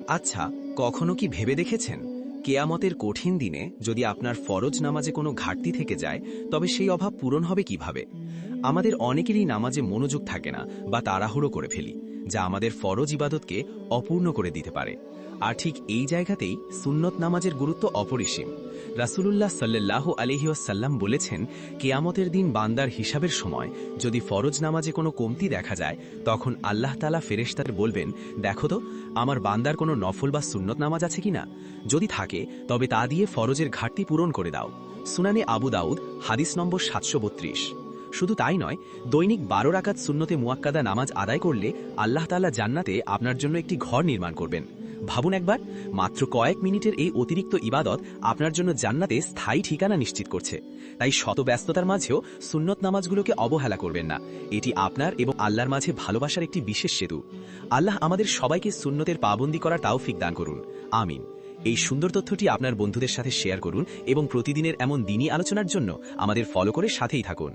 আচ্ছা, কখনো কি ভেবে দেখেছেন কেয়ামতের কঠিন দিনে যদি আপনার ফরজ নামাজে কোনো ঘাটতি থেকে যায়, তবে সেই অভাব পূরণ হবে কিভাবে? আমাদের অনেকেরই নামাজে মনোযোগ থাকে না বা তাড়াহুড়ো করে ফেলি, যা আমাদের ফরজ ইবাদতকে অপূর্ণ করে দিতে পারে। আর ঠিক এই জায়গাতেই সুন্নত নামাজের গুরুত্ব অপরিসীম। রাসূলুল্লাহ সাল্লাল্লাহু আলাইহি ওয়াসাল্লাম বলেছেন, কেয়ামতের দিন বান্দার হিসাবের সময় যদি ফরজ নামাজে কোনো কমতি দেখা যায়, তখন আল্লাহ তাআলা ফেরেশতাদের বলবেন, দেখো তো আমার বান্দার কোনো নফল বা সুন্নত নামাজ আছে কিনা। যদি থাকে তবে তা দিয়ে ফরজের ঘাটতি পূরণ করে দাও। সুনানে আবু দাউদ, হাদিস নম্বর 732। শুধু তাই নয়, দৈনিক 12 রাকাত সুন্নতে মুয়াক্কাদা নামাজ আদায় করলে আল্লাহ তাআলা জান্নাতে আপনার জন্য একটি ঘর নির্মাণ করবেন। ভাবুন একবার, মাত্র কয়েক মিনিটের এই অতিরিক্ত ইবাদত আপনার জন্য জান্নাতে স্থায়ী ঠিকানা নিশ্চিত করছে। তাই শত ব্যস্ততার মাঝেও সুন্নত নামাজগুলোকে অবহেলা করবেন না। এটি আপনার এবং আল্লাহর মাঝে ভালোবাসার একটি বিশেষ সেতু। আল্লাহ আমাদের সবাইকে সুন্নতের পাবন্দি করার তৌফিক দান করুন। আমিন। এই সুন্দর তথ্যটি আপনার বন্ধুদের সাথে শেয়ার করুন এবং প্রতিদিনের এমন দিনী আলোচনার জন্য আমাদের ফলো করে সাথেই থাকুন।